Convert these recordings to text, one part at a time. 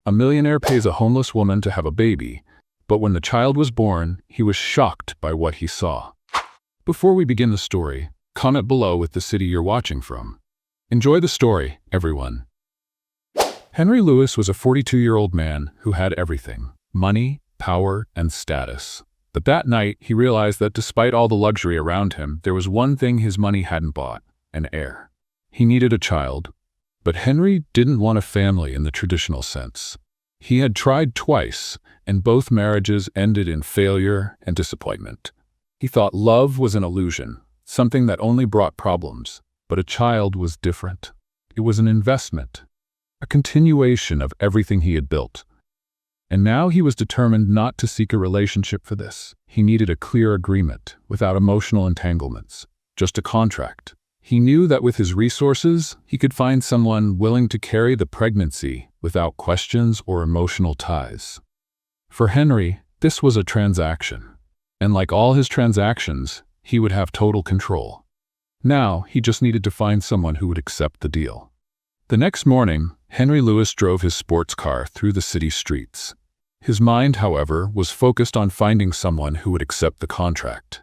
A millionaire pays a homeless woman to have a baby, but when the child was born, he was shocked by what he saw. Before we begin the story, comment below with the city you're watching from. Enjoy the story, everyone. Henry Lewis was a 42-year-old man who had everything: money, power, and status. But that night, he realized that despite all the luxury around him, there was one thing his money hadn't bought: an heir. He needed a child. But Henry didn't want a family in the traditional sense. He had tried twice, and both marriages ended in failure and disappointment. He thought love was an illusion, something that only brought problems. But a child was different. It was an investment, a continuation of everything he had built. And now he was determined not to seek a relationship for this. He needed a clear agreement, without emotional entanglements, just a contract. He knew that with his resources, he could find someone willing to carry the pregnancy without questions or emotional ties. For Henry, this was a transaction. And like all his transactions, he would have total control. Now, he just needed to find someone who would accept the deal. The next morning, Henry Lewis drove his sports car through the city streets. His mind, however, was focused on finding someone who would accept the contract.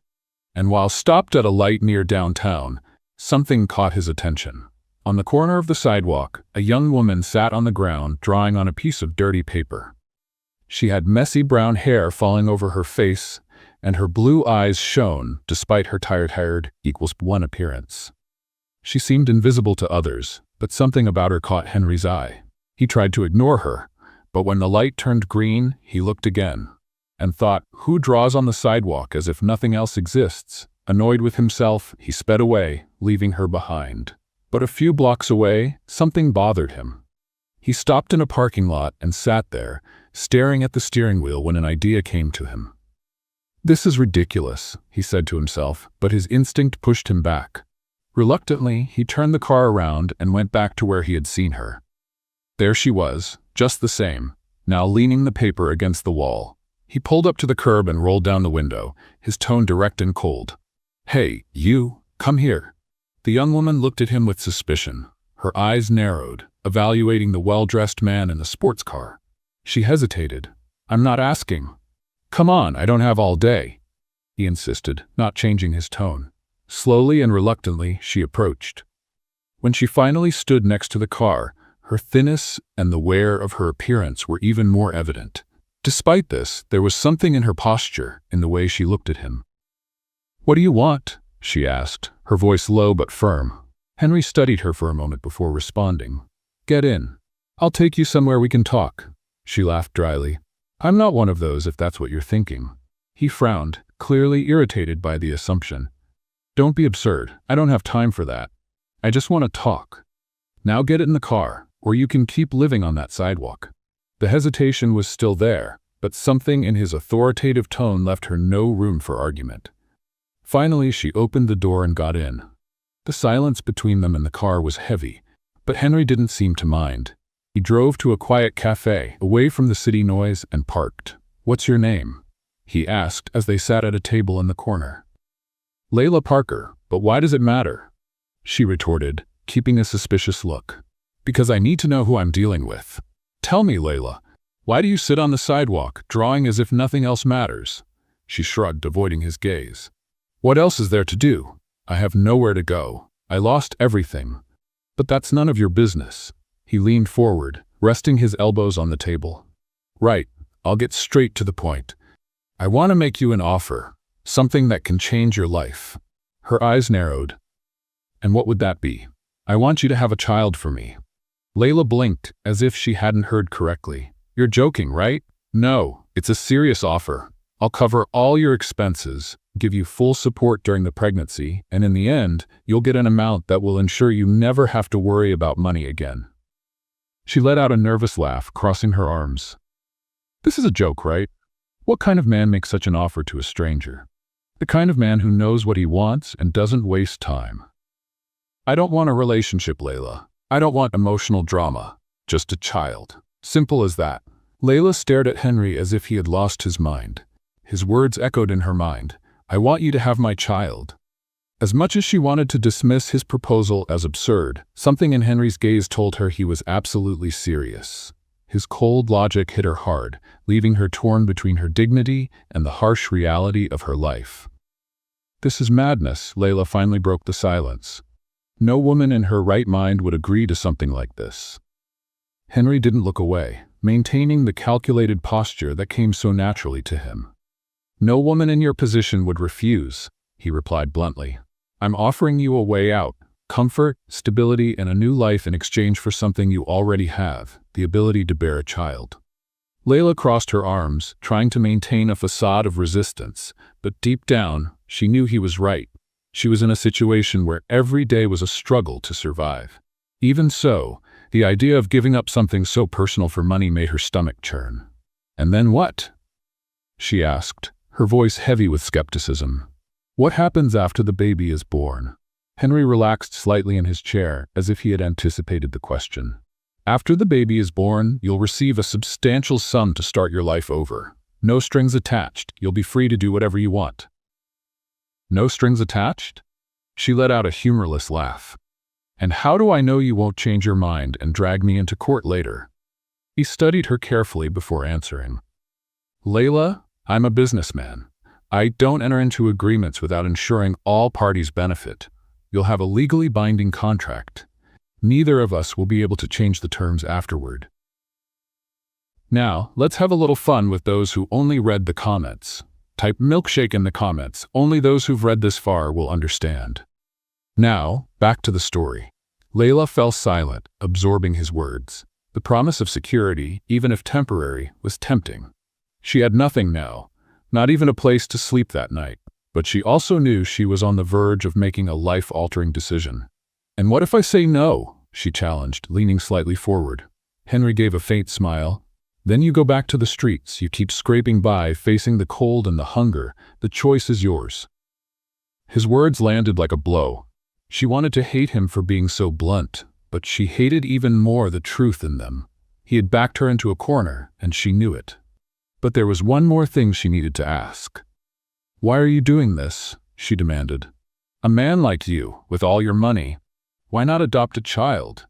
And while stopped at a light near downtown, something caught his attention. On the corner of the sidewalk, a young woman sat on the ground drawing on a piece of dirty paper. She had messy brown hair falling over her face, and her blue eyes shone despite her tired equals one appearance. She seemed invisible to others, but something about her caught Henry's eye. He tried to ignore her, but when the light turned green, he looked again, and thought, who draws on the sidewalk as if nothing else exists? Annoyed with himself, he sped away, leaving her behind. But a few blocks away, something bothered him. He stopped in a parking lot and sat there, staring at the steering wheel when an idea came to him. This is ridiculous, he said to himself, but his instinct pushed him back. Reluctantly, he turned the car around and went back to where he had seen her. There she was, just the same, now leaning the paper against the wall. He pulled up to the curb and rolled down the window, his tone direct and cold. "Hey, you, come here." The young woman looked at him with suspicion. Her eyes narrowed, evaluating the well-dressed man in the sports car. She hesitated. "I'm not asking." "Come on, I don't have all day," he insisted, not changing his tone. Slowly and reluctantly, she approached. When she finally stood next to the car, her thinness and the wear of her appearance were even more evident. Despite this, there was something in her posture, in the way she looked at him. "What do you want?" she asked, her voice low but firm. Henry studied her for a moment before responding. "Get in. I'll take you somewhere we can talk." She laughed dryly. "I'm not one of those, if that's what you're thinking." He frowned, clearly irritated by the assumption. "Don't be absurd. I don't have time for that. I just want to talk. Now get in the car, or you can keep living on that sidewalk." The hesitation was still there, but something in his authoritative tone left her no room for argument. Finally, she opened the door and got in. The silence between them in the car was heavy, but Henry didn't seem to mind. He drove to a quiet cafe, away from the city noise, and parked. "What's your name?" he asked as they sat at a table in the corner. "Layla Parker, but why does it matter?" she retorted, keeping a suspicious look. "Because I need to know who I'm dealing with. Tell me, Layla, why do you sit on the sidewalk, drawing as if nothing else matters?" She shrugged, avoiding his gaze. "What else is there to do? I have nowhere to go. I lost everything. But that's none of your business." He leaned forward, resting his elbows on the table. "Right, I'll get straight to the point. I want to make you an offer, something that can change your life." Her eyes narrowed. "And what would that be?" "I want you to have a child for me." Layla blinked, as if she hadn't heard correctly. "You're joking, right?" "No, it's a serious offer. I'll cover all your expenses, give you full support during the pregnancy, and in the end, you'll get an amount that will ensure you never have to worry about money again." She let out a nervous laugh, crossing her arms. "This is a joke, right? What kind of man makes such an offer to a stranger? The kind of man who knows what he wants and doesn't waste time." "I don't want a relationship, Layla. I don't want emotional drama. Just a child. Simple as that." Layla stared at Henry as if he had lost his mind. His words echoed in her mind. "I want you to have my child." As much as she wanted to dismiss his proposal as absurd, something in Henry's gaze told her he was absolutely serious. His cold logic hit her hard, leaving her torn between her dignity and the harsh reality of her life. "This is madness," Layla finally broke the silence. No woman in her right mind would agree to something like this. Henry didn't look away, maintaining the calculated posture that came so naturally to him. "No woman in your position would refuse," he replied bluntly. "I'm offering you a way out, comfort, stability, and a new life in exchange for something you already have, the ability to bear a child." Layla crossed her arms, trying to maintain a facade of resistance, but deep down, she knew he was right. She was in a situation where every day was a struggle to survive. Even so, the idea of giving up something so personal for money made her stomach churn. "And then what?" she asked, her voice heavy with skepticism. "What happens after the baby is born?" Henry relaxed slightly in his chair, as if he had anticipated the question. "After the baby is born, you'll receive a substantial sum to start your life over. No strings attached. You'll be free to do whatever you want." "No strings attached?" She let out a humorless laugh. "And how do I know you won't change your mind and drag me into court later?" He studied her carefully before answering. "Layla, I'm a businessman. I don't enter into agreements without ensuring all parties benefit. You'll have a legally binding contract. Neither of us will be able to change the terms afterward. Now, let's have a little fun with those who only read the comments. Type milkshake in the comments. Only those who've read this far will understand." Now, back to the story. Layla fell silent, absorbing his words. The promise of security, even if temporary, was tempting. She had nothing now, not even a place to sleep that night, but she also knew she was on the verge of making a life-altering decision. "And what if I say no?" she challenged, leaning slightly forward. Henry gave a faint smile. "Then you go back to the streets. You keep scraping by, facing the cold and the hunger. The choice is yours." His words landed like a blow. She wanted to hate him for being so blunt, but she hated even more the truth in them. He had backed her into a corner, and she knew it. But there was one more thing she needed to ask. "Why are you doing this?" she demanded. "A man like you, with all your money, why not adopt a child?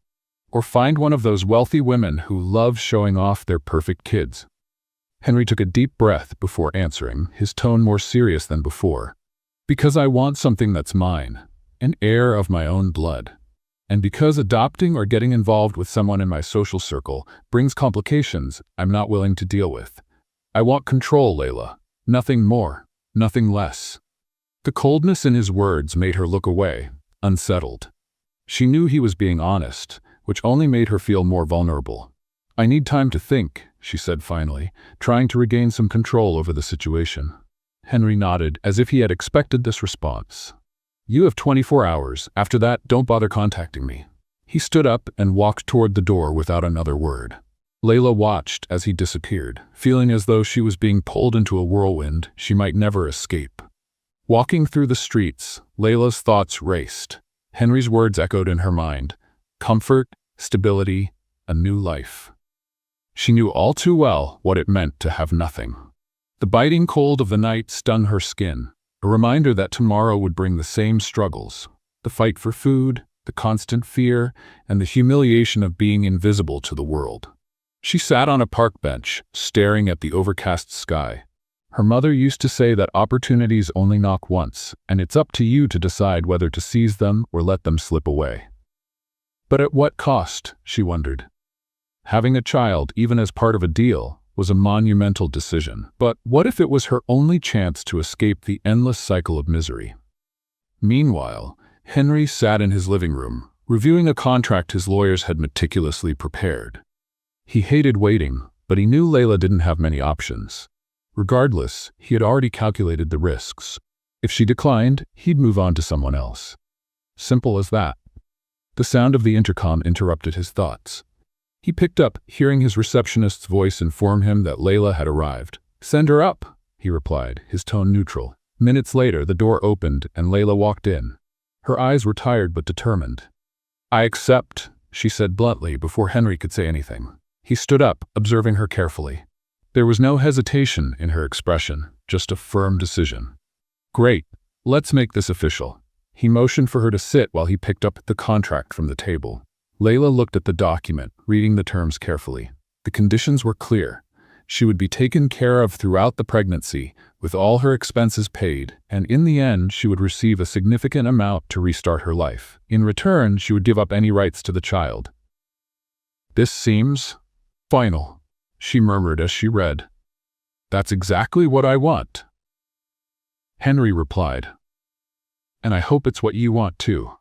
Or find one of those wealthy women who love showing off their perfect kids?" Henry took a deep breath before answering, his tone more serious than before. "Because I want something that's mine, an heir of my own blood. And because adopting or getting involved with someone in my social circle brings complications I'm not willing to deal with. I want control, Layla. Nothing more, nothing less." The coldness in his words made her look away, unsettled. She knew he was being honest, which only made her feel more vulnerable. "I need time to think," she said finally, trying to regain some control over the situation. Henry nodded, as if he had expected this response. "You have 24 hours. After that, don't bother contacting me." He stood up and walked toward the door without another word. Layla watched as he disappeared, feeling as though she was being pulled into a whirlwind she might never escape. Walking through the streets, Layla's thoughts raced. Henry's words echoed in her mind. Comfort, stability, a new life. She knew all too well what it meant to have nothing. The biting cold of the night stung her skin, a reminder that tomorrow would bring the same struggles. The fight for food, the constant fear, and the humiliation of being invisible to the world. She sat on a park bench, staring at the overcast sky. Her mother used to say that opportunities only knock once, and it's up to you to decide whether to seize them or let them slip away. But at what cost, she wondered. Having a child, even as part of a deal, was a monumental decision. But what if it was her only chance to escape the endless cycle of misery? Meanwhile, Henry sat in his living room, reviewing a contract his lawyers had meticulously prepared. He hated waiting, but he knew Layla didn't have many options. Regardless, he had already calculated the risks. If she declined, he'd move on to someone else. Simple as that. The sound of the intercom interrupted his thoughts. He picked up, hearing his receptionist's voice inform him that Layla had arrived. "Send her up," he replied, his tone neutral. Minutes later, the door opened and Layla walked in. Her eyes were tired but determined. "I accept," she said bluntly before Henry could say anything. He stood up, observing her carefully. There was no hesitation in her expression, just a firm decision. "Great, let's make this official." He motioned for her to sit while he picked up the contract from the table. Layla looked at the document, reading the terms carefully. The conditions were clear. She would be taken care of throughout the pregnancy, with all her expenses paid, and in the end she would receive a significant amount to restart her life. In return, she would give up any rights to the child. "This seems final," she murmured as she read. "That's exactly what I want." Henry replied, "And I hope it's what you want too."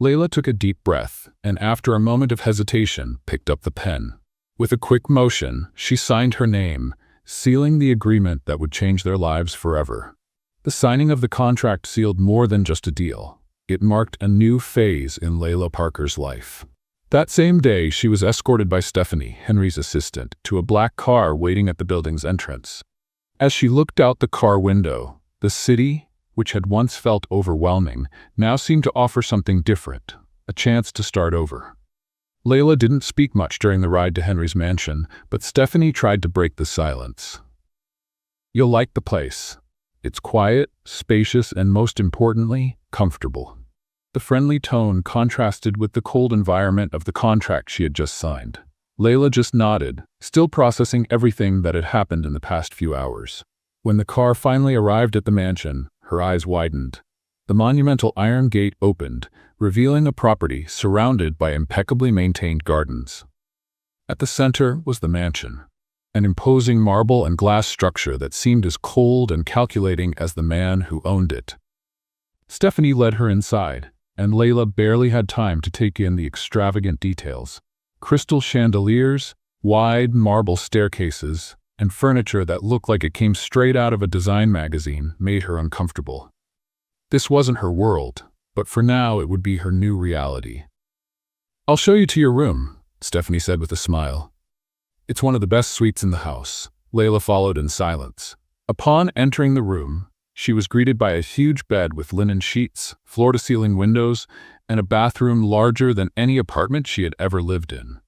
Layla took a deep breath, and after a moment of hesitation, picked up the pen. With a quick motion, she signed her name, sealing the agreement that would change their lives forever. The signing of the contract sealed more than just a deal. It marked a new phase in Layla Parker's life. That same day, she was escorted by Stephanie, Henry's assistant, to a black car waiting at the building's entrance. As she looked out the car window, the city, which had once felt overwhelming, now seemed to offer something different, a chance to start over. Layla didn't speak much during the ride to Henry's mansion, but Stephanie tried to break the silence. "You'll like the place. It's quiet, spacious, and most importantly, comfortable." The friendly tone contrasted with the cold environment of the contract she had just signed. Layla just nodded, still processing everything that had happened in the past few hours. When the car finally arrived at the mansion, her eyes widened. The monumental iron gate opened, revealing a property surrounded by impeccably maintained gardens. At the center was the mansion, an imposing marble and glass structure that seemed as cold and calculating as the man who owned it. Stephanie led her inside, and Layla barely had time to take in the extravagant details. Crystal chandeliers, wide marble staircases, and furniture that looked like it came straight out of a design magazine made her uncomfortable. This wasn't her world, but for now it would be her new reality. "I'll show you to your room," Stephanie said with a smile. "It's one of the best suites in the house." Layla followed in silence. Upon entering the room, she was greeted by a huge bed with linen sheets, floor-to-ceiling windows, and a bathroom larger than any apartment she had ever lived in.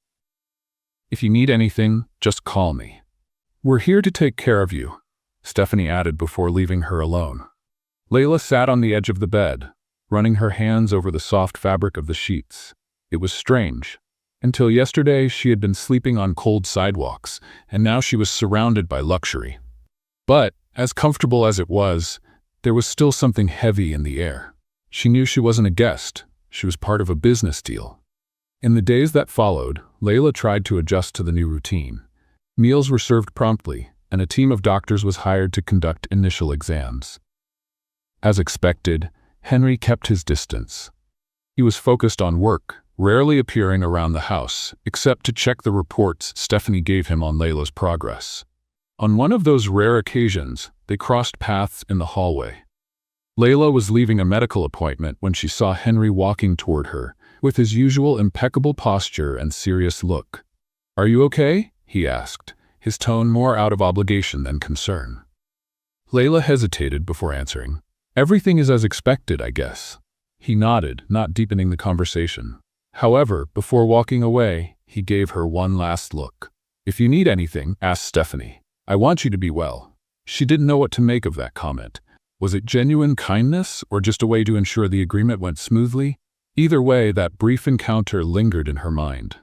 "If you need anything, just call me. We're here to take care of you," Stephanie added before leaving her alone. Layla sat on the edge of the bed, running her hands over the soft fabric of the sheets. It was strange. Until yesterday, she had been sleeping on cold sidewalks, and now she was surrounded by luxury. But, as comfortable as it was, there was still something heavy in the air. She knew she wasn't a guest. She was part of a business deal. In the days that followed, Layla tried to adjust to the new routine. Meals were served promptly, and a team of doctors was hired to conduct initial exams. As expected, Henry kept his distance. He was focused on work, rarely appearing around the house, except to check the reports Stephanie gave him on Layla's progress. On one of those rare occasions, they crossed paths in the hallway. Layla was leaving a medical appointment when she saw Henry walking toward her, with his usual impeccable posture and serious look. "Are you okay?" he asked, his tone more out of obligation than concern. Layla hesitated before answering. "Everything is as expected, I guess." He nodded, not deepening the conversation. However, before walking away, he gave her one last look. "If you need anything, ask Stephanie. I want you to be well." She didn't know what to make of that comment. Was it genuine kindness, or just a way to ensure the agreement went smoothly? Either way, that brief encounter lingered in her mind.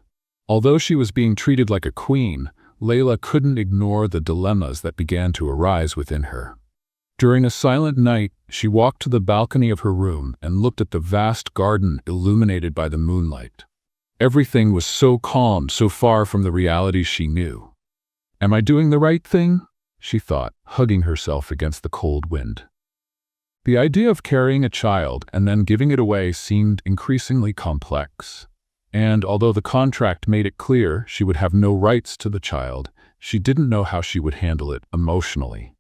Although she was being treated like a queen, Layla couldn't ignore the dilemmas that began to arise within her. During a silent night, she walked to the balcony of her room and looked at the vast garden illuminated by the moonlight. Everything was so calm, so far from the reality she knew. "Am I doing the right thing?" she thought, hugging herself against the cold wind. The idea of carrying a child and then giving it away seemed increasingly complex. And although the contract made it clear she would have no rights to the child, she didn't know how she would handle it emotionally.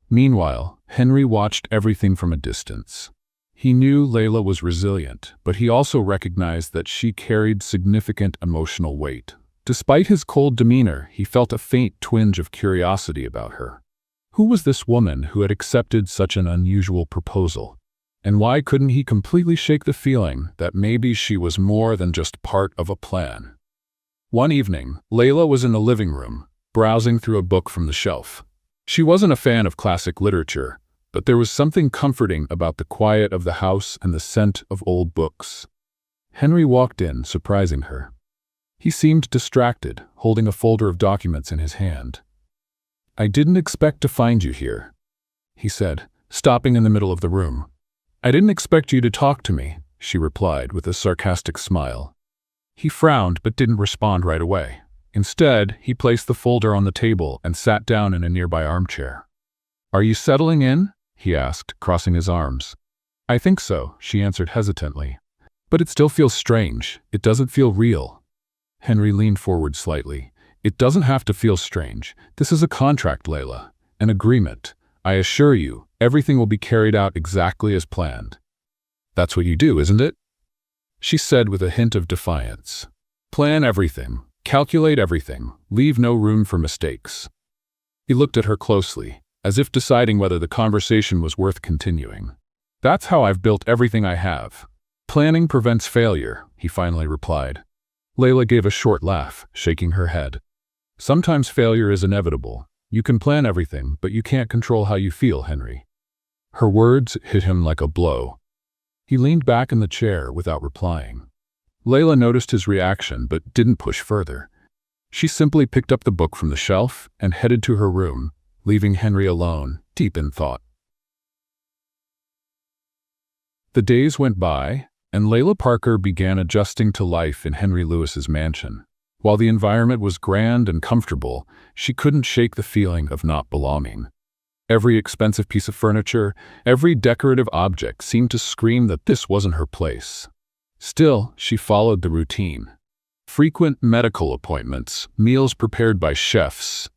Meanwhile, Henry watched everything from a distance. He knew Layla was resilient, but he also recognized that she carried significant emotional weight. Despite his cold demeanor, he felt a faint twinge of curiosity about her. Who was this woman who had accepted such an unusual proposal? And why couldn't he completely shake the feeling that maybe she was more than just part of a plan? One evening, Layla was in the living room, browsing through a book from the shelf. She wasn't a fan of classic literature, but there was something comforting about the quiet of the house and the scent of old books. Henry walked in, surprising her. He seemed distracted, holding a folder of documents in his hand. "I didn't expect to find you here," he said, stopping in the middle of the room. "I didn't expect you to talk to me," she replied with a sarcastic smile. He frowned but didn't respond right away. Instead, he placed the folder on the table and sat down in a nearby armchair. "Are you settling in?" he asked, crossing his arms. "I think so," she answered hesitantly. "But it still feels strange. It doesn't feel real." Henry leaned forward slightly. "It doesn't have to feel strange. This is a contract, Layla. An agreement. I assure you, everything will be carried out exactly as planned." "That's what you do, isn't it?" she said with a hint of defiance. "Plan everything. Calculate everything. Leave no room for mistakes." He looked at her closely, as if deciding whether the conversation was worth continuing. "That's how I've built everything I have. Planning prevents failure," he finally replied. Layla gave a short laugh, shaking her head. "Sometimes failure is inevitable. You can plan everything, but you can't control how you feel, Henry." Her words hit him like a blow. He leaned back in the chair without replying. Layla noticed his reaction but didn't push further. She simply picked up the book from the shelf and headed to her room, leaving Henry alone, deep in thought. The days went by, and Layla Parker began adjusting to life in Henry Lewis's mansion. While the environment was grand and comfortable, she couldn't shake the feeling of not belonging. Every expensive piece of furniture, every decorative object seemed to scream that this wasn't her place. Still, she followed the routine. Frequent medical appointments, meals prepared by chefs.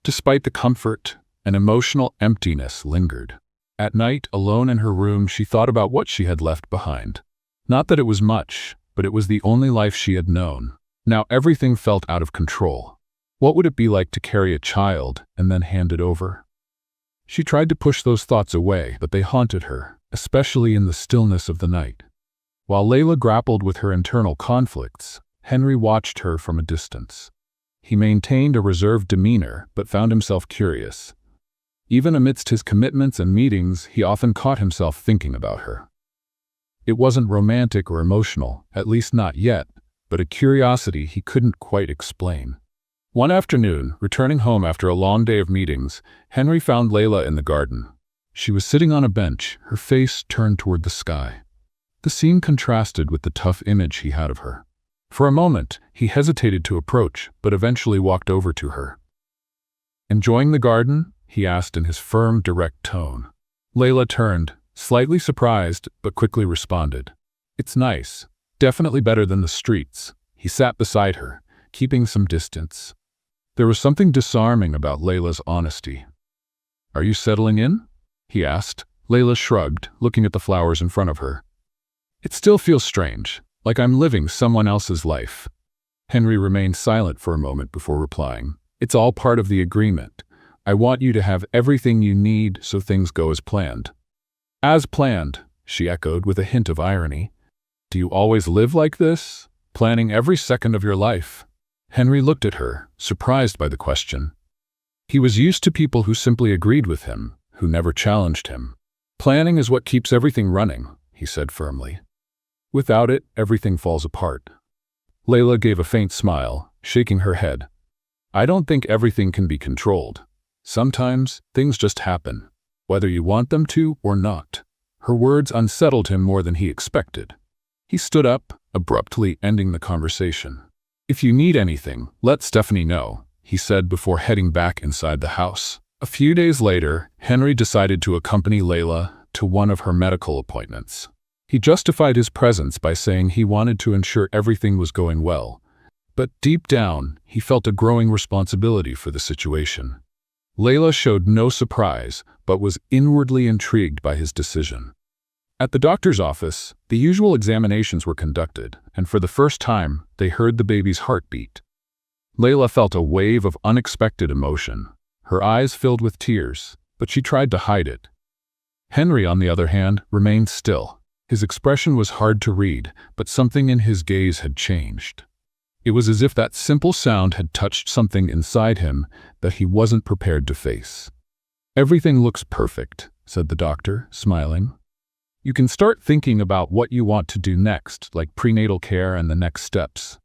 Despite the comfort, an emotional emptiness lingered. At night, alone in her room, she thought about what she had left behind. Not that it was much, but it was the only life she had known. Now everything felt out of control. What would it be like to carry a child and then hand it over? She tried to push those thoughts away, but they haunted her, especially in the stillness of the night. While Layla grappled with her internal conflicts, Henry watched her from a distance. He maintained a reserved demeanor, but found himself curious. Even amidst his commitments and meetings, he often caught himself thinking about her. It wasn't romantic or emotional, at least not yet, but a curiosity he couldn't quite explain. One afternoon, returning home after a long day of meetings, Henry found Layla in the garden. She was sitting on a bench, her face turned toward the sky. The scene contrasted with the tough image he had of her. For a moment, he hesitated to approach, but eventually walked over to her. "Enjoying the garden?" he asked in his firm, direct tone. Layla turned, slightly surprised, but quickly responded. "It's nice. Definitely better than the streets." He sat beside her, keeping some distance. There was something disarming about Layla's honesty. "Are you settling in?" he asked. Layla shrugged, looking at the flowers in front of her. "It still feels strange, like I'm living someone else's life." Henry remained silent for a moment before replying. "It's all part of the agreement. I want you to have everything you need so things go as planned." "As planned," she echoed with a hint of irony. "Do you always live like this? Planning every second of your life?" Henry looked at her, surprised by the question. He was used to people who simply agreed with him, who never challenged him. "Planning is what keeps everything running," he said firmly. "Without it, everything falls apart." Layla gave a faint smile, shaking her head. "I don't think everything can be controlled. Sometimes, things just happen, whether you want them to or not." Her words unsettled him more than he expected. He stood up, abruptly ending the conversation. "If you need anything, let Stephanie know," he said before heading back inside the house. A few days later, Henry decided to accompany Layla to one of her medical appointments. He justified his presence by saying he wanted to ensure everything was going well, but deep down, he felt a growing responsibility for the situation. Layla showed no surprise, but was inwardly intrigued by his decision. At the doctor's office, the usual examinations were conducted, and for the first time, they heard the baby's heartbeat. Layla felt a wave of unexpected emotion. Her eyes filled with tears, but she tried to hide it. Henry, on the other hand, remained still. His expression was hard to read, but something in his gaze had changed. It was as if that simple sound had touched something inside him that he wasn't prepared to face. "Everything looks perfect," said the doctor, smiling. "You can start thinking about what you want to do next, like prenatal care and the next steps."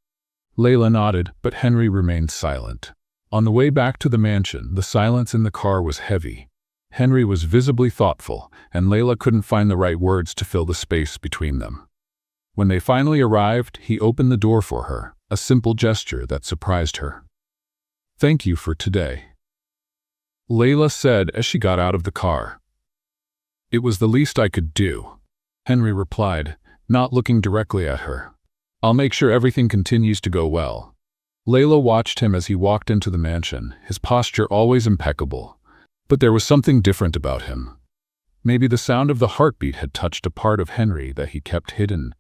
Layla nodded, but Henry remained silent. On the way back to the mansion, the silence in the car was heavy. Henry was visibly thoughtful, and Layla couldn't find the right words to fill the space between them. When they finally arrived, he opened the door for her, a simple gesture that surprised her. "Thank you for today," Layla said as she got out of the car. "It was the least I could do," Henry replied, not looking directly at her. "I'll make sure everything continues to go well." Layla watched him as he walked into the mansion, his posture always impeccable. But there was something different about him. Maybe the sound of the heartbeat had touched a part of Henry that he kept hidden,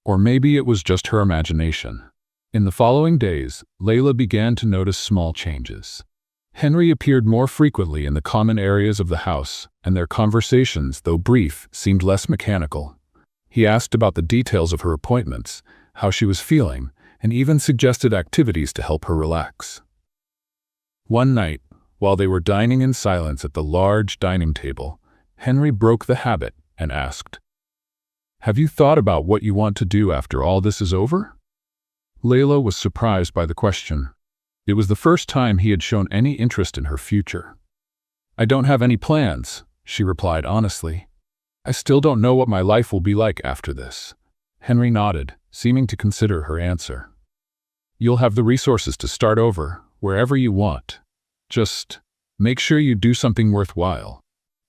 or maybe it was just her imagination. In the following days, Layla began to notice small changes. Henry appeared more frequently in the common areas of the house, and their conversations, though brief, seemed less mechanical. He asked about the details of her appointments, how she was feeling, and even suggested activities to help her relax. One night, while they were dining in silence at the large dining table, Henry broke the habit and asked, "Have you thought about what you want to do after all this is over?" Layla was surprised by the question. It was the first time he had shown any interest in her future. "I don't have any plans," she replied honestly. "I still don't know what my life will be like after this." Henry nodded, seeming to consider her answer. "You'll have the resources to start over, wherever you want. Just make sure you do something worthwhile."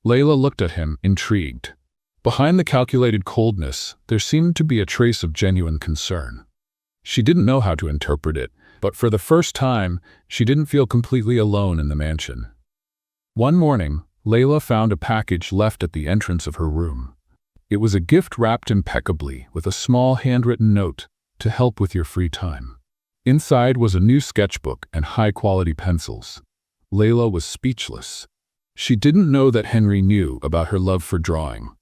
Layla looked at him, intrigued. Behind the calculated coldness, there seemed to be a trace of genuine concern. She didn't know how to interpret it, but for the first time, she didn't feel completely alone in the mansion. One morning, Layla found a package left at the entrance of her room. It was a gift wrapped impeccably with a small handwritten note, "To help with your free time." Inside was a new sketchbook and high-quality pencils. Layla was speechless. She didn't know that Henry knew about her love for drawing.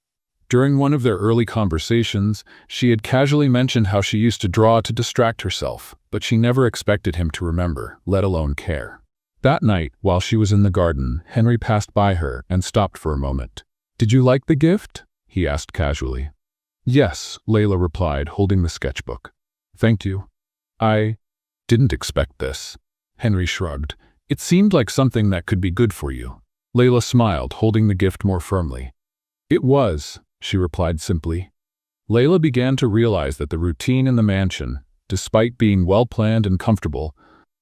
During one of their early conversations, she had casually mentioned how she used to draw to distract herself, but she never expected him to remember, let alone care. That night, while she was in the garden, Henry passed by her and stopped for a moment. "Did you like the gift?" he asked casually. "Yes," Layla replied, holding the sketchbook. "Thank you. I didn't expect this." Henry shrugged. "It seemed like something that could be good for you." Layla smiled, holding the gift more firmly. "It was," she replied simply. Layla began to realize that the routine in the mansion, despite being well-planned and comfortable,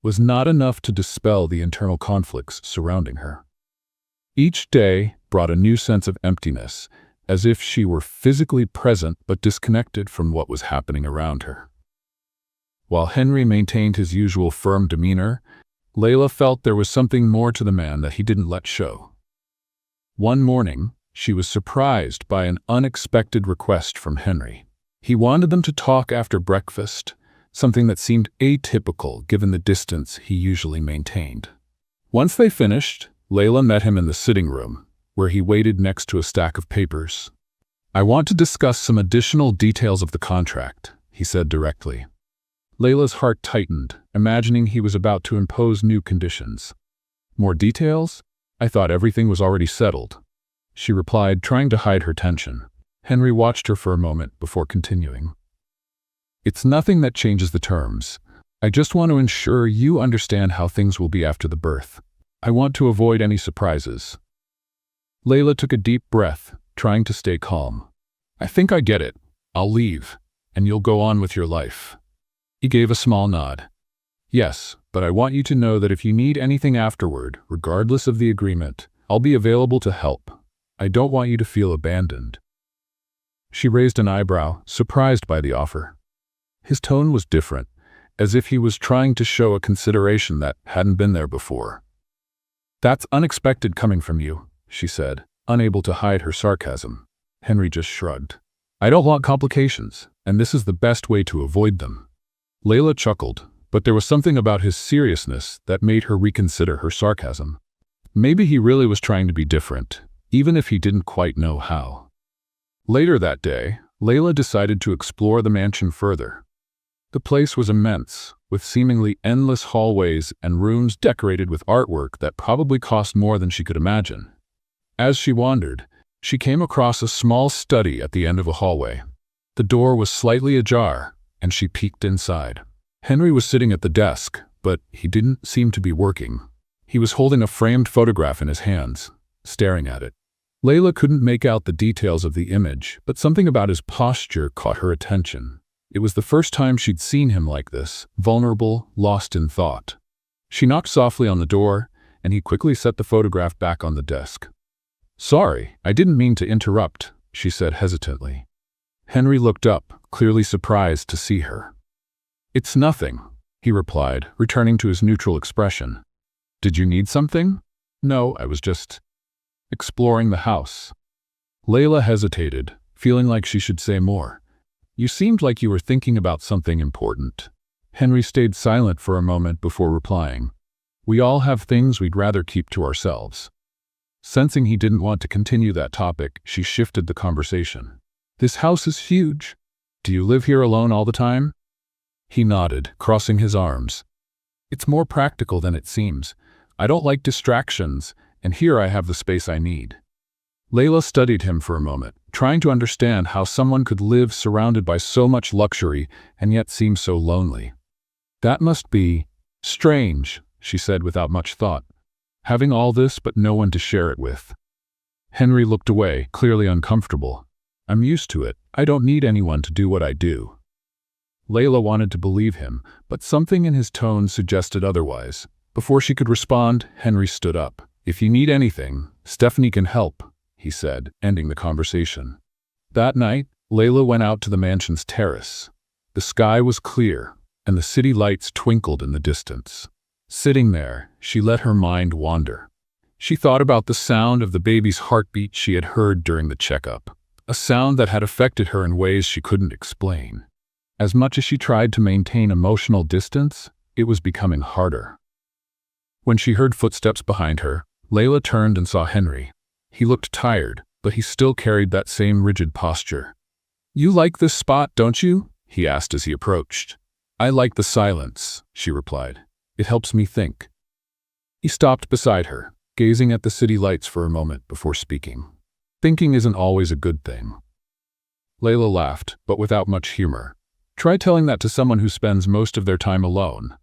was not enough to dispel the internal conflicts surrounding her. Each day brought a new sense of emptiness, as if she were physically present but disconnected from what was happening around her. While Henry maintained his usual firm demeanor, Layla felt there was something more to the man that he didn't let show. One morning, she was surprised by an unexpected request from Henry. He wanted them to talk after breakfast, something that seemed atypical given the distance he usually maintained. Once they finished, Layla met him in the sitting room, where he waited next to a stack of papers. "I want to discuss some additional details of the contract," he said directly. Layla's heart tightened, imagining he was about to impose new conditions. "More details? I thought everything was already settled," she replied, trying to hide her tension. Henry watched her for a moment before continuing. "It's nothing that changes the terms. I just want to ensure you understand how things will be after the birth. I want to avoid any surprises." Layla took a deep breath, trying to stay calm. "I think I get it. I'll leave, and you'll go on with your life." He gave a small nod. "Yes, but I want you to know that if you need anything afterward, regardless of the agreement, I'll be available to help. I don't want you to feel abandoned." She raised an eyebrow, surprised by the offer. His tone was different, as if he was trying to show a consideration that hadn't been there before. "That's unexpected coming from you," she said, unable to hide her sarcasm. Henry just shrugged. "I don't want complications, and this is the best way to avoid them." Layla chuckled, but there was something about his seriousness that made her reconsider her sarcasm. Maybe he really was trying to be different, even if he didn't quite know how. Later that day, Layla decided to explore the mansion further. The place was immense, with seemingly endless hallways and rooms decorated with artwork that probably cost more than she could imagine. As she wandered, she came across a small study at the end of a hallway. The door was slightly ajar, and she peeked inside. Henry was sitting at the desk, but he didn't seem to be working. He was holding a framed photograph in his hands, staring at it. Layla couldn't make out the details of the image, but something about his posture caught her attention. It was the first time she'd seen him like this, vulnerable, lost in thought. She knocked softly on the door, and he quickly set the photograph back on the desk. "Sorry, I didn't mean to interrupt," she said hesitantly. Henry looked up, clearly surprised to see her. "It's nothing," he replied, returning to his neutral expression. "Did you need something?" "No, I was just exploring the house." Layla hesitated, feeling like she should say more. "You seemed like you were thinking about something important." Henry stayed silent for a moment before replying. "We all have things we'd rather keep to ourselves." Sensing he didn't want to continue that topic, she shifted the conversation. "This house is huge. Do you live here alone all the time?" He nodded, crossing his arms. "It's more practical than it seems. I don't like distractions, and here I have the space I need." Layla studied him for a moment, trying to understand how someone could live surrounded by so much luxury and yet seem so lonely. "That must be strange," she said without much thought. "Having all this but no one to share it with." Henry looked away, clearly uncomfortable. "I'm used to it. I don't need anyone to do what I do." Layla wanted to believe him, but something in his tone suggested otherwise. Before she could respond, Henry stood up. "If you need anything, Stephanie can help," he said, ending the conversation. That night, Layla went out to the mansion's terrace. The sky was clear, and the city lights twinkled in the distance. Sitting there, she let her mind wander. She thought about the sound of the baby's heartbeat she had heard during the checkup, a sound that had affected her in ways she couldn't explain. As much as she tried to maintain emotional distance, it was becoming harder. When she heard footsteps behind her, Layla turned and saw Henry. He looked tired, but he still carried that same rigid posture. "You like this spot, don't you?" he asked as he approached. "I like the silence," she replied. "It helps me think." He stopped beside her, gazing at the city lights for a moment before speaking. "Thinking isn't always a good thing." Layla laughed, but without much humor. "Try telling that to someone who spends most of their time alone."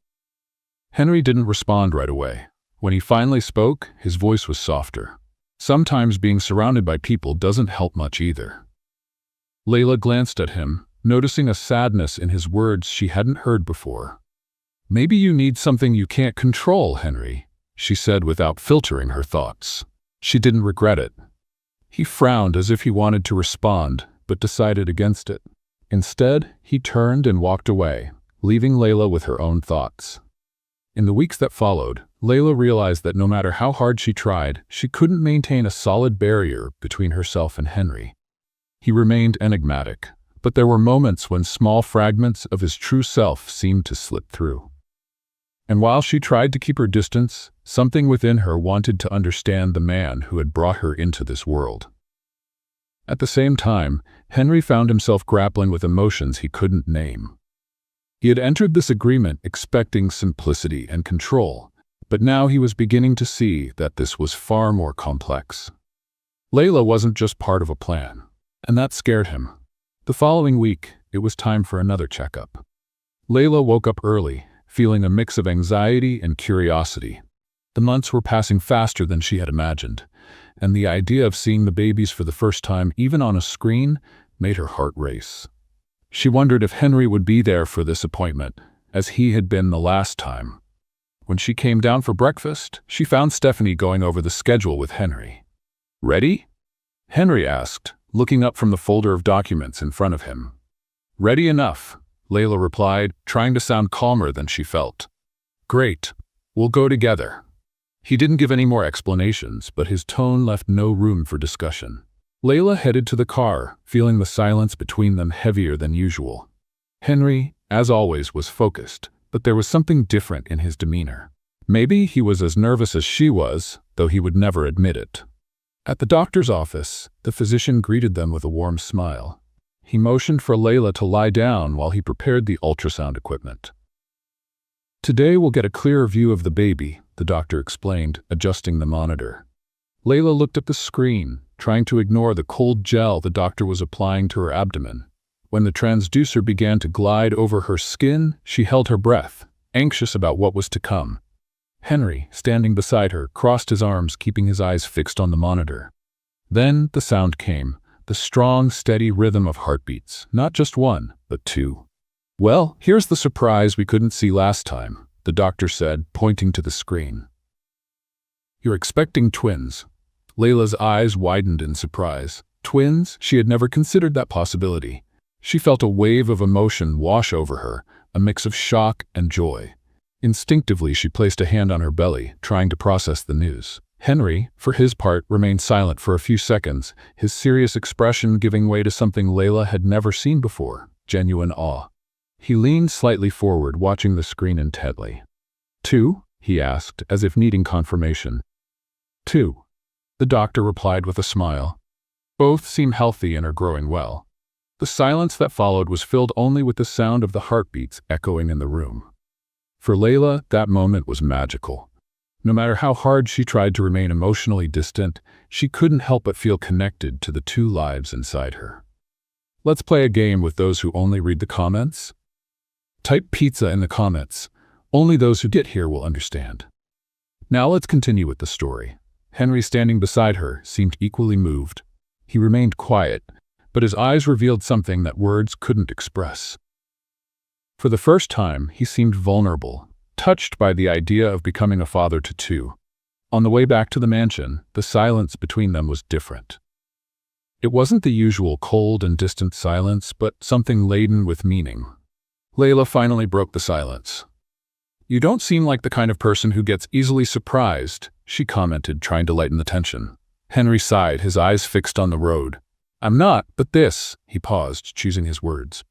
Henry didn't respond right away. When he finally spoke, his voice was softer. "Sometimes being surrounded by people doesn't help much either." Layla glanced at him, noticing a sadness in his words she hadn't heard before. "Maybe you need something you can't control, Henry," she said without filtering her thoughts. She didn't regret it. He frowned as if he wanted to respond, but decided against it. Instead, he turned and walked away, leaving Layla with her own thoughts. In the weeks that followed, Layla realized that no matter how hard she tried, she couldn't maintain a solid barrier between herself and Henry. He remained enigmatic, but there were moments when small fragments of his true self seemed to slip through. And while she tried to keep her distance, something within her wanted to understand the man who had brought her into this world. At the same time, Henry found himself grappling with emotions he couldn't name. He had entered this agreement expecting simplicity and control, but now he was beginning to see that this was far more complex. Layla wasn't just part of a plan, and that scared him. The following week, it was time for another checkup. Layla woke up early, feeling a mix of anxiety and curiosity. The months were passing faster than she had imagined, and the idea of seeing the babies for the first time, even on a screen, made her heart race. She wondered if Henry would be there for this appointment, as he had been the last time. When she came down for breakfast, she found Stephanie going over the schedule with Henry. "Ready?" Henry asked, looking up from the folder of documents in front of him. "Ready enough," Layla replied, trying to sound calmer than she felt. "Great. We'll go together." He didn't give any more explanations, but his tone left no room for discussion. Layla headed to the car, feeling the silence between them heavier than usual. Henry, as always, was focused, but there was something different in his demeanor. Maybe he was as nervous as she was, though he would never admit it. At the doctor's office, the physician greeted them with a warm smile. He motioned for Layla to lie down while he prepared the ultrasound equipment. "Today we'll get a clearer view of the baby," the doctor explained, adjusting the monitor. Layla looked at the screen, trying to ignore the cold gel the doctor was applying to her abdomen. When the transducer began to glide over her skin, she held her breath, anxious about what was to come. Henry, standing beside her, crossed his arms, keeping his eyes fixed on the monitor. Then the sound came, the strong, steady rhythm of heartbeats, not just one, but two. "Well, here's the surprise we couldn't see last time," the doctor said, pointing to the screen. "You're expecting twins." Layla's eyes widened in surprise. Twins? She had never considered that possibility. She felt a wave of emotion wash over her, a mix of shock and joy. Instinctively, she placed a hand on her belly, trying to process the news. Henry, for his part, remained silent for a few seconds, his serious expression giving way to something Layla had never seen before, genuine awe. He leaned slightly forward, watching the screen intently. "Two?" he asked, as if needing confirmation. "Two," the doctor replied with a smile. "Both seem healthy and are growing well." The silence that followed was filled only with the sound of the heartbeats echoing in the room. For Layla, that moment was magical. No matter how hard she tried to remain emotionally distant, she couldn't help but feel connected to the two lives inside her. Let's play a game with those who only read the comments. Type pizza in the comments. Only those who get here will understand. Now let's continue with the story. Henry, standing beside her, seemed equally moved. He remained quiet, but his eyes revealed something that words couldn't express. For the first time, he seemed vulnerable, touched by the idea of becoming a father to two. On the way back to the mansion, the silence between them was different. It wasn't the usual cold and distant silence, but something laden with meaning. Layla finally broke the silence. "You don't seem like the kind of person who gets easily surprised," she commented, trying to lighten the tension. Henry sighed, his eyes fixed on the road. "I'm not, but this," he paused, choosing his words.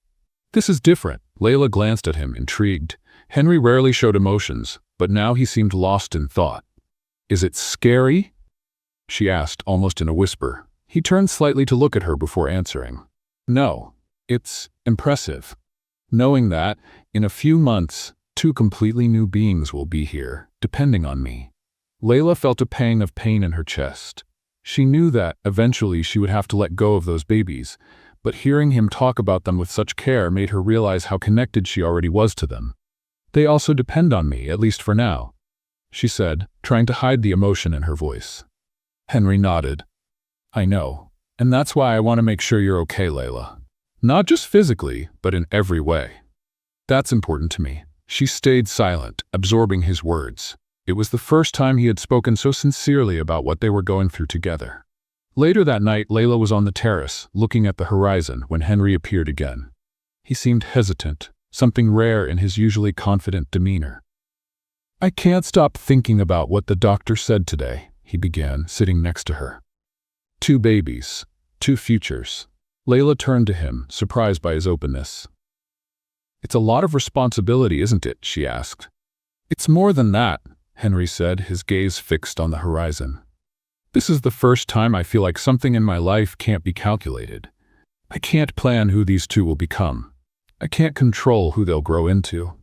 "This is different." Layla glanced at him, intrigued. Henry rarely showed emotions, but now he seemed lost in thought. "Is it scary?" she asked, almost in a whisper. He turned slightly to look at her before answering. "No, it's impressive. Knowing that, in a few months, two completely new beings will be here, depending on me." Layla felt a pang of pain in her chest. She knew that, eventually, she would have to let go of those babies, but hearing him talk about them with such care made her realize how connected she already was to them. "They also depend on me, at least for now," she said, trying to hide the emotion in her voice. Henry nodded. "I know, and that's why I want to make sure you're okay, Layla. Not just physically, but in every way. That's important to me." She stayed silent, absorbing his words. It was the first time he had spoken so sincerely about what they were going through together. Later that night, Layla was on the terrace, looking at the horizon, when Henry appeared again. He seemed hesitant, something rare in his usually confident demeanor. "I can't stop thinking about what the doctor said today," he began, sitting next to her. "Two babies, two futures." Layla turned to him, surprised by his openness. "It's a lot of responsibility, isn't it?" she asked. "It's more than that," Henry said, his gaze fixed on the horizon. "This is the first time I feel like something in my life can't be calculated. I can't plan who these two will become. I can't control who they'll grow into."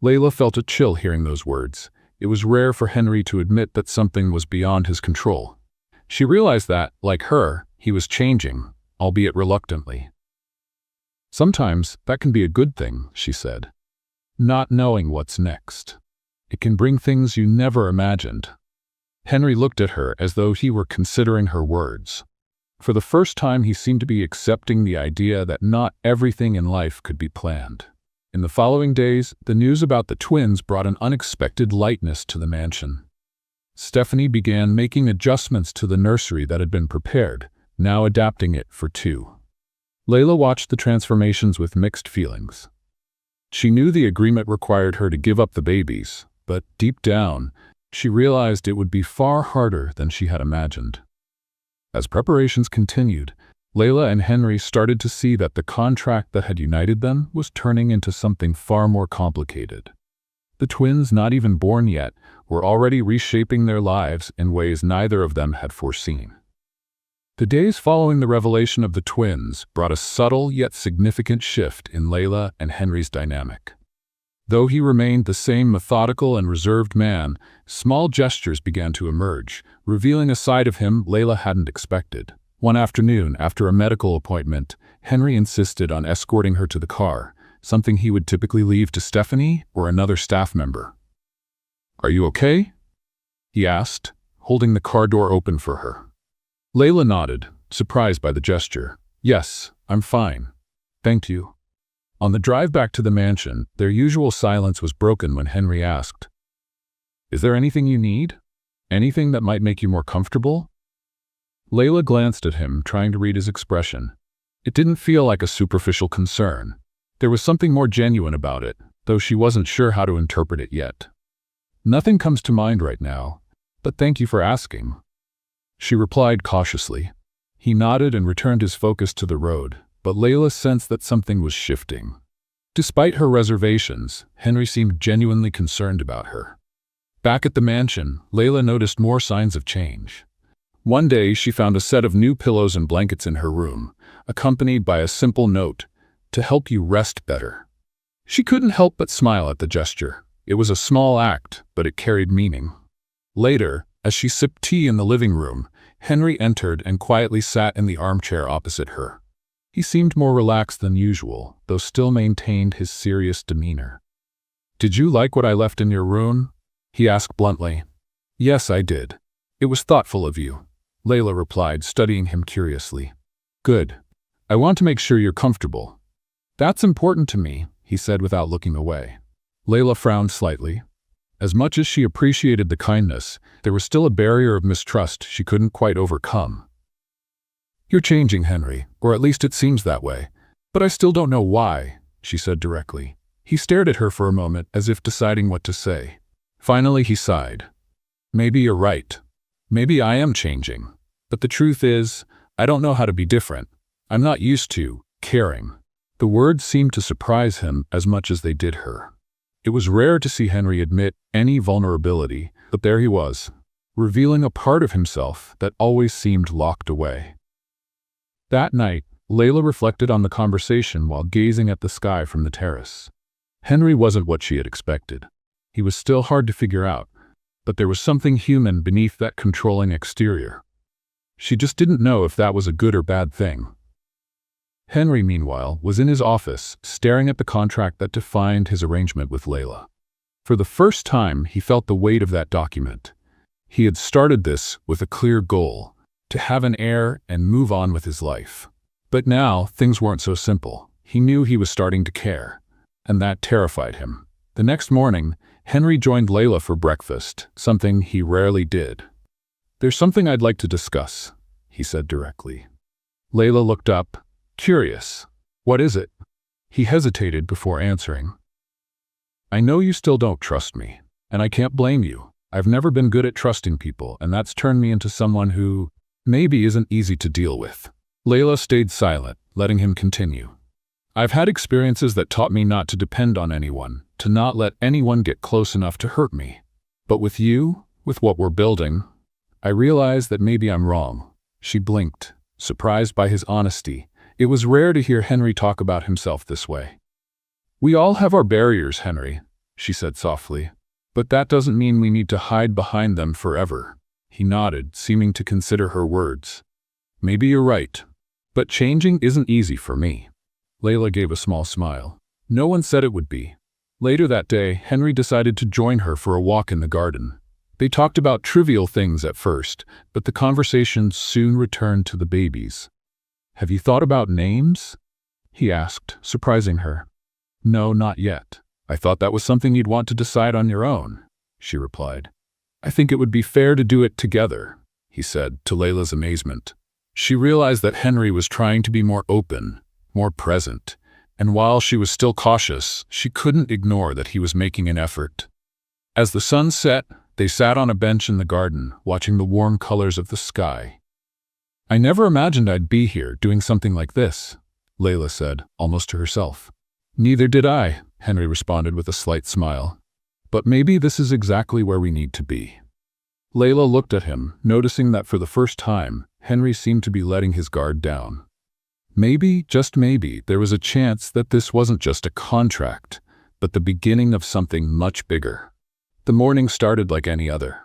Layla felt a chill hearing those words. It was rare for Henry to admit that something was beyond his control. She realized that, like her, he was changing, albeit reluctantly. "Sometimes that can be a good thing," she said. "Not knowing what's next. It can bring things you never imagined." Henry looked at her as though he were considering her words. For the first time, he seemed to be accepting the idea that not everything in life could be planned. In the following days, the news about the twins brought an unexpected lightness to the mansion. Stephanie began making adjustments to the nursery that had been prepared, now adapting it for two. Layla watched the transformations with mixed feelings. She knew the agreement required her to give up the babies, but deep down, she realized it would be far harder than she had imagined. As preparations continued, Layla and Henry started to see that the contract that had united them was turning into something far more complicated. The twins, not even born yet, were already reshaping their lives in ways neither of them had foreseen. The days following the revelation of the twins brought a subtle yet significant shift in Layla and Henry's dynamic. Though he remained the same methodical and reserved man, small gestures began to emerge, revealing a side of him Layla hadn't expected. One afternoon, after a medical appointment, Henry insisted on escorting her to the car, something he would typically leave to Stephanie or another staff member. "Are you okay?" he asked, holding the car door open for her. Layla nodded, surprised by the gesture. "Yes, I'm fine. Thank you." On the drive back to the mansion, their usual silence was broken when Henry asked, "Is there anything you need? Anything that might make you more comfortable?" Layla glanced at him, trying to read his expression. It didn't feel like a superficial concern. There was something more genuine about it, though she wasn't sure how to interpret it yet. "Nothing comes to mind right now, but thank you for asking," she replied cautiously. He nodded and returned his focus to the road, but Layla sensed that something was shifting. Despite her reservations, Henry seemed genuinely concerned about her. Back at the mansion, Layla noticed more signs of change. One day, she found a set of new pillows and blankets in her room, accompanied by a simple note, "To help you rest better." She couldn't help but smile at the gesture. It was a small act, but it carried meaning. Later, as she sipped tea in the living room, Henry entered and quietly sat in the armchair opposite her. He seemed more relaxed than usual, though still maintained his serious demeanor. "Did you like what I left in your room?" he asked bluntly. "Yes, I did. It was thoughtful of you," Layla replied, studying him curiously. "Good. I want to make sure you're comfortable." "That's important to me," he said without looking away. Layla frowned slightly. As much as she appreciated the kindness, there was still a barrier of mistrust she couldn't quite overcome. "You're changing, Henry, or at least it seems that way. But I still don't know why," she said directly. He stared at her for a moment as if deciding what to say. Finally, he sighed. "Maybe you're right. Maybe I am changing. But the truth is, I don't know how to be different. I'm not used to caring." The words seemed to surprise him as much as they did her. It was rare to see Henry admit any vulnerability, but there he was, revealing a part of himself that always seemed locked away. That night, Layla reflected on the conversation while gazing at the sky from the terrace. Henry wasn't what she had expected. He was still hard to figure out, but there was something human beneath that controlling exterior. She just didn't know if that was a good or bad thing. Henry, meanwhile, was in his office, staring at the contract that defined his arrangement with Layla. For the first time, he felt the weight of that document. He had started this with a clear goal, to have an heir and move on with his life. But now, things weren't so simple. He knew he was starting to care, and that terrified him. The next morning, Henry joined Layla for breakfast, something he rarely did. "There's something I'd like to discuss," he said directly. Layla looked up, curious. "What is it?" He hesitated before answering. "I know you still don't trust me, and I can't blame you. I've never been good at trusting people, and that's turned me into someone who maybe isn't easy to deal with." Layla stayed silent, letting him continue. "I've had experiences that taught me not to depend on anyone, to not let anyone get close enough to hurt me. But with you, with what we're building, I realize that maybe I'm wrong." She blinked, surprised by his honesty. It was rare to hear Henry talk about himself this way. "We all have our barriers, Henry," she said softly. "But that doesn't mean we need to hide behind them forever." He nodded, seeming to consider her words. "Maybe you're right. But changing isn't easy for me." Layla gave a small smile. No one said it would be. Later that day, Henry decided to join her for a walk in the garden. They talked about trivial things at first, but the conversation soon returned to the babies. "Have you thought about names?" he asked, surprising her. "No, not yet. I thought that was something you'd want to decide on your own," she replied. "I think it would be fair to do it together," he said, to Layla's amazement. She realized that Henry was trying to be more open, more present, and while she was still cautious, she couldn't ignore that he was making an effort. As the sun set, they sat on a bench in the garden, watching the warm colors of the sky. "I never imagined I'd be here doing something like this," Layla said, almost to herself. "Neither did I," Henry responded with a slight smile. "But maybe this is exactly where we need to be." Layla looked at him, noticing that for the first time, Henry seemed to be letting his guard down. Maybe, just maybe, there was a chance that this wasn't just a contract, but the beginning of something much bigger. The morning started like any other.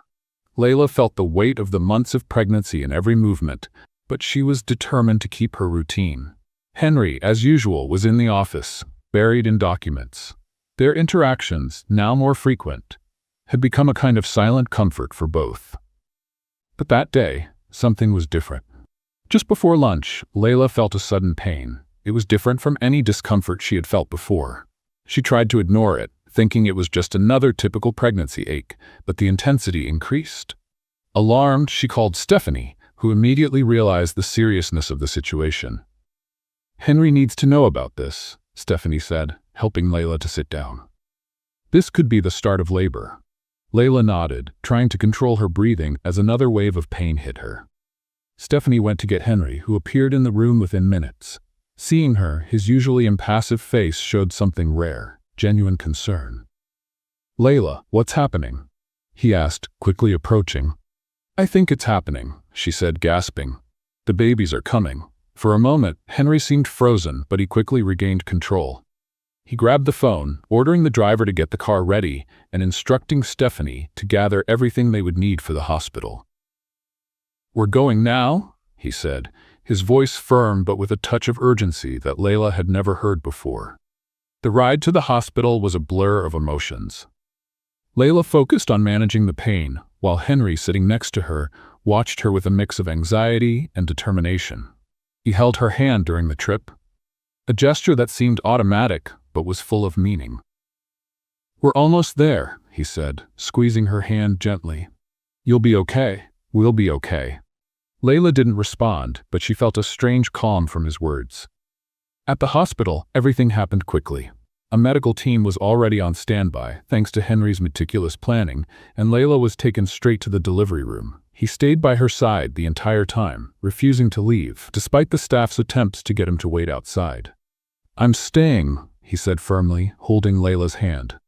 Layla felt the weight of the months of pregnancy in every movement, but she was determined to keep her routine. Henry, as usual, was in the office, buried in documents. Their interactions, now more frequent, had become a kind of silent comfort for both. But that day, something was different. Just before lunch, Layla felt a sudden pain. It was different from any discomfort she had felt before. She tried to ignore it, thinking it was just another typical pregnancy ache, but the intensity increased. Alarmed, she called Stephanie, who immediately realized the seriousness of the situation. "Henry needs to know about this," Stephanie said, helping Layla to sit down. "This could be the start of labor." Layla nodded, trying to control her breathing as another wave of pain hit her. Stephanie went to get Henry, who appeared in the room within minutes. Seeing her, his usually impassive face showed something rare, genuine concern. "Layla, what's happening?" he asked, quickly approaching. "I think it's happening," she said, gasping. "The babies are coming." For a moment, Henry seemed frozen, but he quickly regained control. He grabbed the phone, ordering the driver to get the car ready and instructing Stephanie to gather everything they would need for the hospital. "We're going now," he said, his voice firm but with a touch of urgency that Layla had never heard before. The ride to the hospital was a blur of emotions. Layla focused on managing the pain, while Henry, sitting next to her, watched her with a mix of anxiety and determination. He held her hand during the trip, a gesture that seemed automatic but was full of meaning. "We're almost there," he said, squeezing her hand gently. "You'll be okay. We'll be okay." Layla didn't respond, but she felt a strange calm from his words. At the hospital, everything happened quickly. A medical team was already on standby, thanks to Henry's meticulous planning, and Layla was taken straight to the delivery room. He stayed by her side the entire time, refusing to leave, despite the staff's attempts to get him to wait outside. "I'm staying," he said firmly, holding Layla's hand.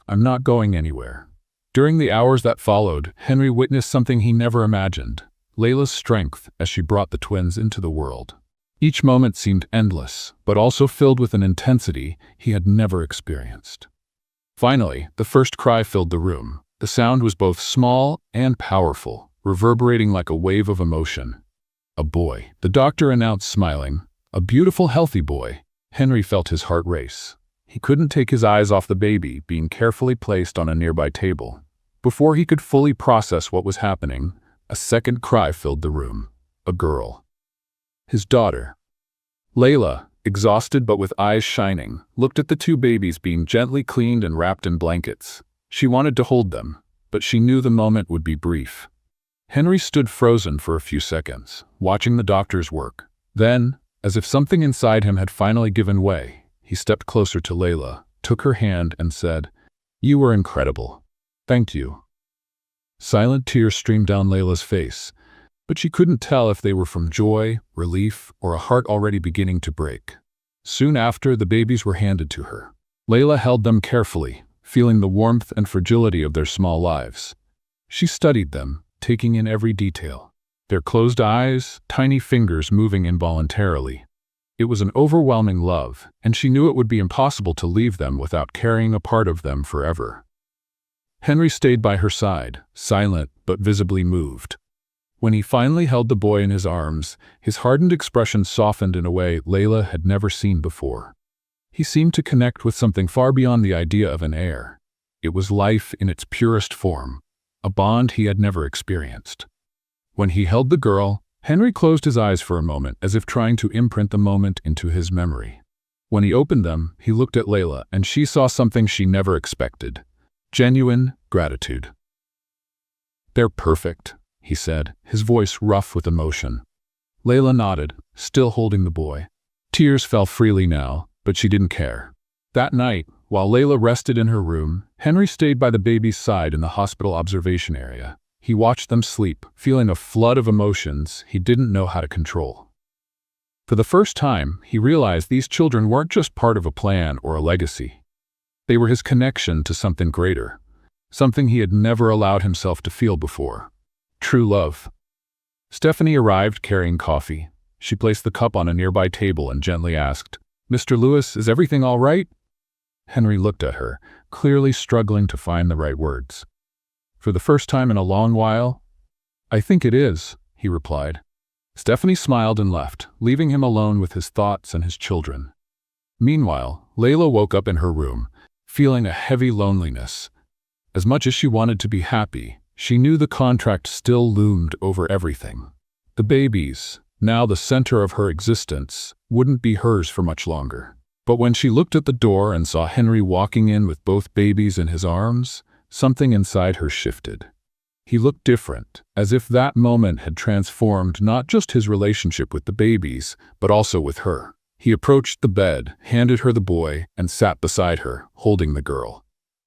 "I'm not going anywhere." During the hours that followed, Henry witnessed something he never imagined: Layla's strength as she brought the twins into the world. Each moment seemed endless, but also filled with an intensity he had never experienced. Finally, the first cry filled the room. The sound was both small and powerful, reverberating like a wave of emotion. "A boy," the doctor announced, smiling. "A beautiful, healthy boy." Henry felt his heart race. He couldn't take his eyes off the baby being carefully placed on a nearby table. Before he could fully process what was happening, a second cry filled the room. A girl. His daughter. Layla, exhausted but with eyes shining, looked at the two babies being gently cleaned and wrapped in blankets. She wanted to hold them, but she knew the moment would be brief. Henry stood frozen for a few seconds, watching the doctor's work. Then, as if something inside him had finally given way, he stepped closer to Layla, took her hand and said, "You were incredible. Thank you." Silent tears streamed down Layla's face, but she couldn't tell if they were from joy, relief, or a heart already beginning to break. Soon after, the babies were handed to her. Layla held them carefully, feeling the warmth and fragility of their small lives. She studied them, taking in every detail. Their closed eyes, tiny fingers moving involuntarily. It was an overwhelming love, and she knew it would be impossible to leave them without carrying a part of them forever. Henry stayed by her side, silent but visibly moved. When he finally held the boy in his arms, his hardened expression softened in a way Layla had never seen before. He seemed to connect with something far beyond the idea of an heir. It was life in its purest form, a bond he had never experienced. When he held the girl, Henry closed his eyes for a moment as if trying to imprint the moment into his memory. When he opened them, he looked at Layla, and she saw something she never expected: genuine gratitude. "They're perfect," he said, his voice rough with emotion. Layla nodded, still holding the boy. Tears fell freely now, but she didn't care. That night, while Layla rested in her room, Henry stayed by the baby's side in the hospital observation area. He watched them sleep, feeling a flood of emotions he didn't know how to control. For the first time, he realized these children weren't just part of a plan or a legacy. They were his connection to something greater, something he had never allowed himself to feel before: true love. Stephanie arrived carrying coffee. She placed the cup on a nearby table and gently asked, "Mr. Lewis, is everything all right?" Henry looked at her, clearly struggling to find the right words. "For the first time in a long while, I think it is," he replied. Stephanie smiled and left, leaving him alone with his thoughts and his children. Meanwhile, Layla woke up in her room, feeling a heavy loneliness. As much as she wanted to be happy, she knew the contract still loomed over everything. The babies, now the center of her existence, wouldn't be hers for much longer. But when she looked at the door and saw Henry walking in with both babies in his arms, something inside her shifted. He looked different, as if that moment had transformed not just his relationship with the babies, but also with her. He approached the bed, handed her the boy, and sat beside her, holding the girl.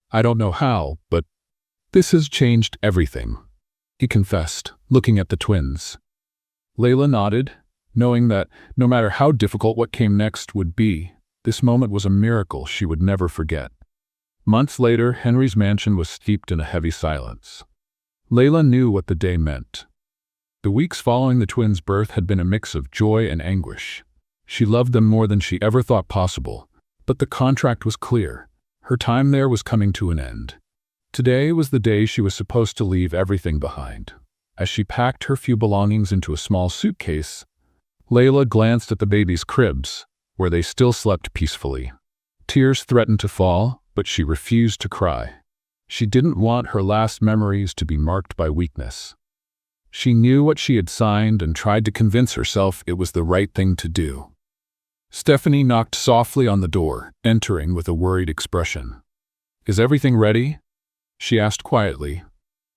"I don't know how, but this has changed everything," he confessed, looking at the twins. Layla nodded, knowing that no matter how difficult what came next would be, this moment was a miracle she would never forget. Months later, Henry's mansion was steeped in a heavy silence. Layla knew what the day meant. The weeks following the twins' birth had been a mix of joy and anguish. She loved them more than she ever thought possible, but the contract was clear. Her time there was coming to an end. Today was the day she was supposed to leave everything behind. As she packed her few belongings into a small suitcase, Layla glanced at the babies' cribs, where they still slept peacefully. Tears threatened to fall, but she refused to cry. She didn't want her last memories to be marked by weakness. She knew what she had signed and tried to convince herself it was the right thing to do. Stephanie knocked softly on the door, entering with a worried expression. "Is everything ready?" she asked quietly.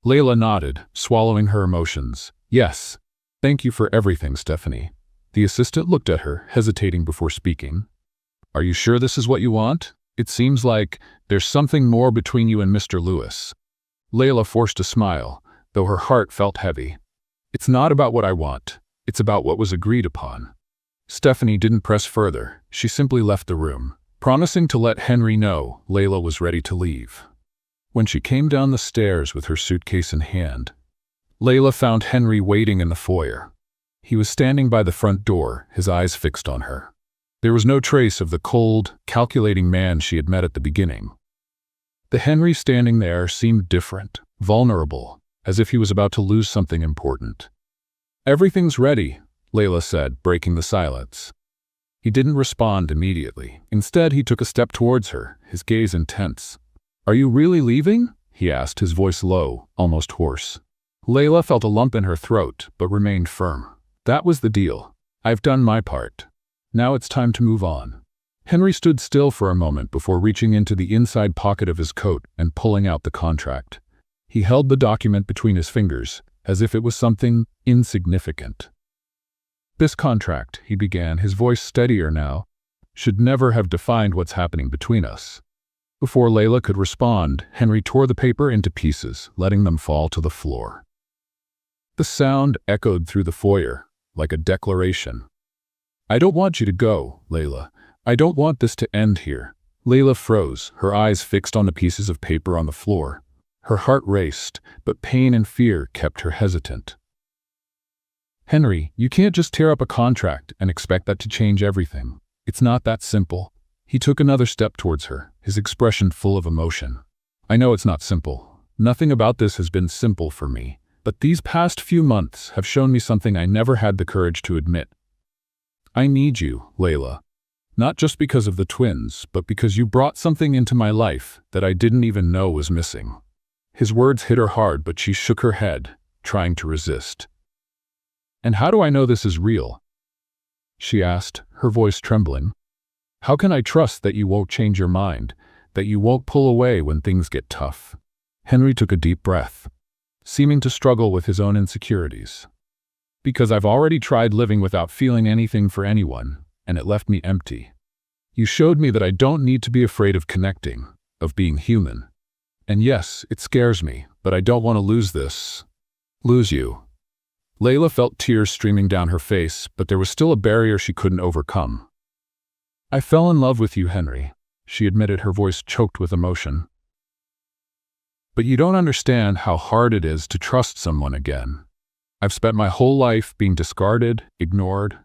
Layla nodded, swallowing her emotions. "Yes. Thank you for everything, Stephanie." The assistant looked at her, hesitating before speaking. "Are you sure this is what you want? It seems like there's something more between you and Mr. Lewis." Layla forced a smile, though her heart felt heavy. "It's not about what I want. It's about what was agreed upon." Stephanie didn't press further. She simply left the room, promising to let Henry know Layla was ready to leave. When she came down the stairs with her suitcase in hand, Layla found Henry waiting in the foyer. He was standing by the front door, his eyes fixed on her. There was no trace of the cold, calculating man she had met at the beginning. The Henry standing there seemed different, vulnerable, as if he was about to lose something important. "Everything's ready," Layla said, breaking the silence. He didn't respond immediately. Instead, he took a step towards her, his gaze intense. "Are you really leaving?" he asked, his voice low, almost hoarse. Layla felt a lump in her throat, but remained firm. "That was the deal. I've done my part. Now it's time to move on." Henry stood still for a moment before reaching into the inside pocket of his coat and pulling out the contract. He held the document between his fingers, as if it was something insignificant. "This contract," he began, his voice steadier now, "should never have defined what's happening between us." Before Layla could respond, Henry tore the paper into pieces, letting them fall to the floor. The sound echoed through the foyer, like a declaration. "I don't want you to go, Layla. I don't want this to end here." Layla froze, her eyes fixed on the pieces of paper on the floor. Her heart raced, but pain and fear kept her hesitant. "Henry, you can't just tear up a contract and expect that to change everything. It's not that simple." He took another step towards her, his expression full of emotion. "I know it's not simple. Nothing about this has been simple for me. But these past few months have shown me something I never had the courage to admit. I need you, Layla. Not just because of the twins, but because you brought something into my life that I didn't even know was missing." His words hit her hard, but she shook her head, trying to resist. "And how do I know this is real?" she asked, her voice trembling. "How can I trust that you won't change your mind, that you won't pull away when things get tough?" Henry took a deep breath, seeming to struggle with his own insecurities. "Because I've already tried living without feeling anything for anyone, and it left me empty. You showed me that I don't need to be afraid of connecting, of being human. And yes, it scares me, but I don't want to lose you." Layla felt tears streaming down her face, but there was still a barrier she couldn't overcome. "I fell in love with you, Henry," she admitted, her voice choked with emotion. "But you don't understand how hard it is to trust someone again. I've spent my whole life being discarded, ignored.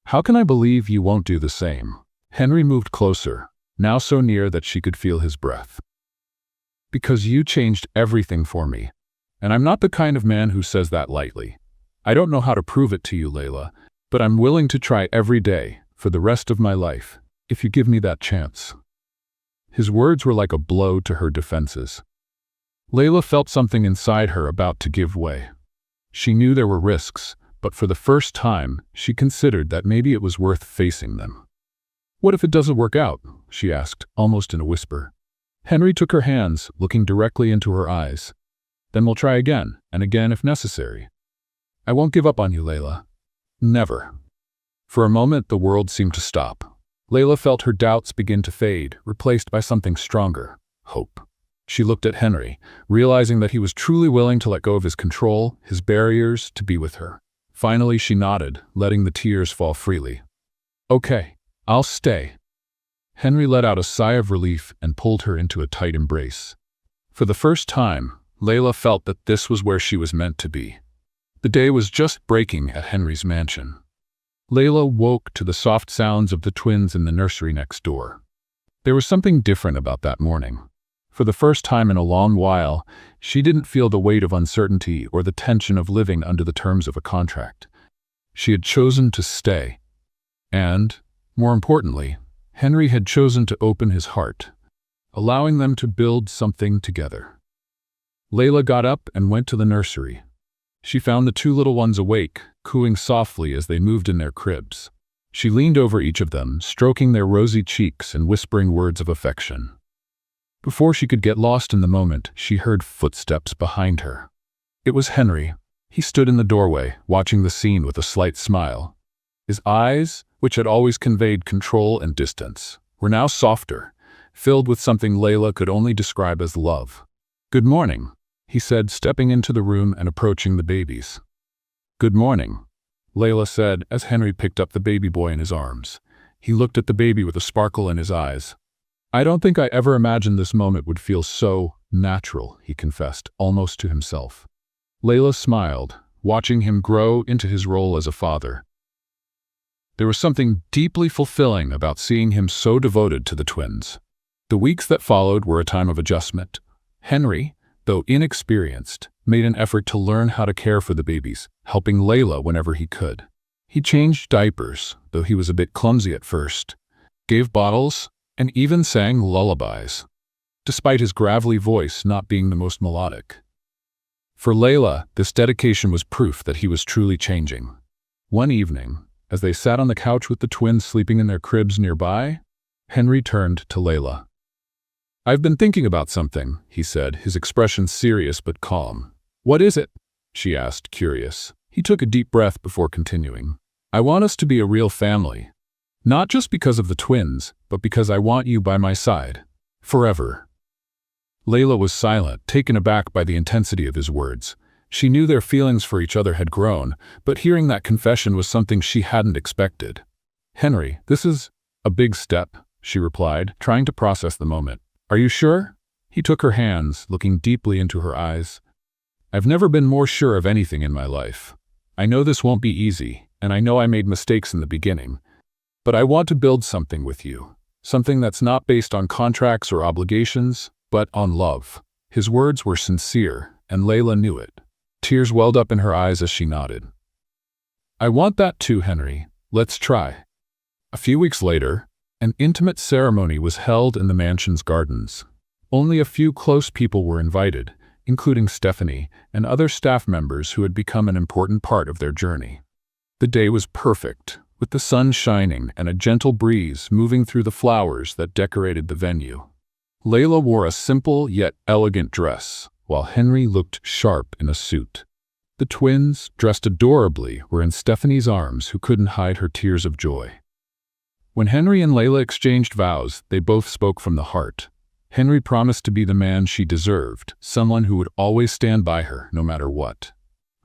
How can I believe you won't do the same?" Henry moved closer, now so near that she could feel his breath. "Because you changed everything for me, and I'm not the kind of man who says that lightly. I don't know how to prove it to you, Layla, but I'm willing to try every day for the rest of my life, if you give me that chance." His words were like a blow to her defenses. Layla felt something inside her about to give way. She knew there were risks, but for the first time, she considered that maybe it was worth facing them. "What if it doesn't work out?" she asked, almost in a whisper. Henry took her hands, looking directly into her eyes. "Then we'll try again, and again if necessary. I won't give up on you, Layla. Never." For a moment, the world seemed to stop. Layla felt her doubts begin to fade, replaced by something stronger: hope. She looked at Henry, realizing that he was truly willing to let go of his control, his barriers, to be with her. Finally, she nodded, letting the tears fall freely. "Okay, I'll stay." Henry let out a sigh of relief and pulled her into a tight embrace. For the first time, Layla felt that this was where she was meant to be. The day was just breaking at Henry's mansion. Layla woke to the soft sounds of the twins in the nursery next door. There was something different about that morning. For the first time in a long while, she didn't feel the weight of uncertainty or the tension of living under the terms of a contract. She had chosen to stay. And, more importantly, Henry had chosen to open his heart, allowing them to build something together. Layla got up and went to the nursery. She found the two little ones awake, cooing softly as they moved in their cribs. She leaned over each of them, stroking their rosy cheeks and whispering words of affection. Before she could get lost in the moment, she heard footsteps behind her. It was Henry. He stood in the doorway, watching the scene with a slight smile. His eyes, which had always conveyed control and distance, were now softer, filled with something Layla could only describe as love. "Good morning," he said, stepping into the room and approaching the babies. "Good morning," Layla said as Henry picked up the baby boy in his arms. He looked at the baby with a sparkle in his eyes. "I don't think I ever imagined this moment would feel so natural," he confessed, almost to himself. Layla smiled, watching him grow into his role as a father. There was something deeply fulfilling about seeing him so devoted to the twins. The weeks that followed were a time of adjustment. Henry, though inexperienced, made an effort to learn how to care for the babies, helping Layla whenever he could. He changed diapers, though he was a bit clumsy at first, gave bottles, and even sang lullabies, despite his gravelly voice not being the most melodic. For Layla, this dedication was proof that he was truly changing. One evening, as they sat on the couch with the twins sleeping in their cribs nearby, Henry turned to Layla. "I've been thinking about something," he said, his expression serious but calm. "What is it?" she asked, curious. He took a deep breath before continuing. "I want us to be a real family. Not just because of the twins, but because I want you by my side. Forever." Layla was silent, taken aback by the intensity of his words. She knew their feelings for each other had grown, but hearing that confession was something she hadn't expected. "Henry, this is a big step," she replied, trying to process the moment. "Are you sure?" He took her hands, looking deeply into her eyes. "I've never been more sure of anything in my life. I know this won't be easy, and I know I made mistakes in the beginning. But I want to build something with you, something that's not based on contracts or obligations, but on love." His words were sincere, and Layla knew it. Tears welled up in her eyes as she nodded. "I want that too, Henry. Let's try." A few weeks later, an intimate ceremony was held in the mansion's gardens. Only a few close people were invited, including Stephanie and other staff members who had become an important part of their journey. The day was perfect, with the sun shining and a gentle breeze moving through the flowers that decorated the venue. Layla wore a simple yet elegant dress, while Henry looked sharp in a suit. The twins, dressed adorably, were in Stephanie's arms, who couldn't hide her tears of joy. When Henry and Layla exchanged vows, they both spoke from the heart. Henry promised to be the man she deserved, someone who would always stand by her, no matter what.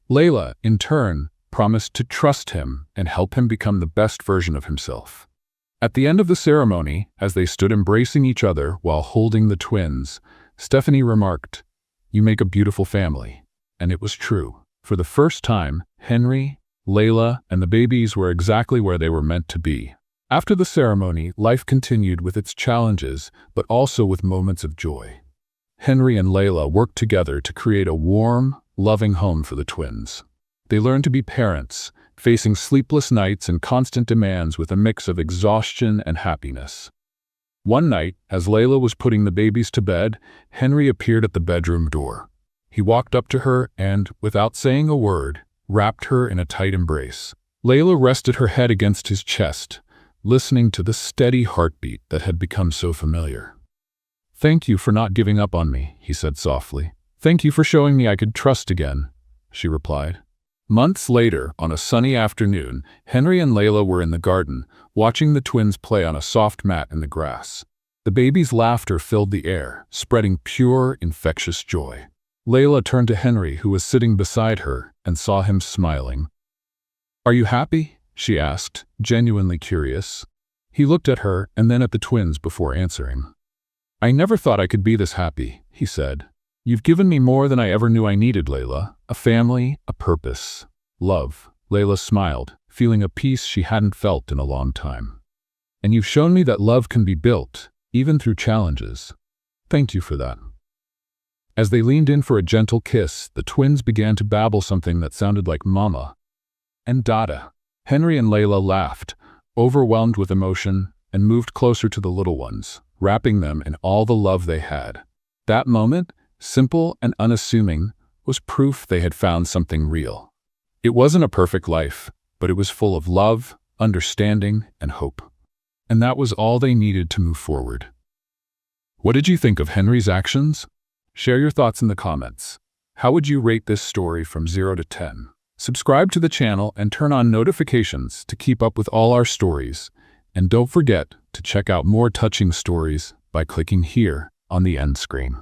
Layla, in turn, promised to trust him and help him become the best version of himself. At the end of the ceremony, as they stood embracing each other while holding the twins, Stephanie remarked, "You make a beautiful family." And it was true. For the first time, Henry, Layla, and the babies were exactly where they were meant to be. After the ceremony, life continued with its challenges, but also with moments of joy. Henry and Layla worked together to create a warm, loving home for the twins. They learned to be parents, facing sleepless nights and constant demands with a mix of exhaustion and happiness. One night, as Layla was putting the babies to bed, Henry appeared at the bedroom door. He walked up to her and, without saying a word, wrapped her in a tight embrace. Layla rested her head against his chest, listening to the steady heartbeat that had become so familiar. "Thank you for not giving up on me," he said softly. "Thank you for showing me I could trust again," she replied. Months later, on a sunny afternoon, Henry and Layla were in the garden, watching the twins play on a soft mat in the grass. The baby's laughter filled the air, spreading pure, infectious joy. Layla turned to Henry, who was sitting beside her, and saw him smiling. "Are you happy?" she asked, genuinely curious. He looked at her and then at the twins before answering. "I never thought I could be this happy," he said. "You've given me more than I ever knew I needed, Layla. A family, a purpose, love." Layla smiled, feeling a peace she hadn't felt in a long time. "And you've shown me that love can be built, even through challenges. Thank you for that." As they leaned in for a gentle kiss, the twins began to babble something that sounded like Mama and Dada. Henry and Layla laughed, overwhelmed with emotion, and moved closer to the little ones, wrapping them in all the love they had. That moment, simple and unassuming, was proof they had found something real. It wasn't a perfect life, but it was full of love, understanding, and hope. And that was all they needed to move forward. What did you think of Henry's actions? Share your thoughts in the comments. How would you rate this story from 0 to 10? Subscribe to the channel and turn on notifications to keep up with all our stories. And don't forget to check out more touching stories by clicking here on the end screen.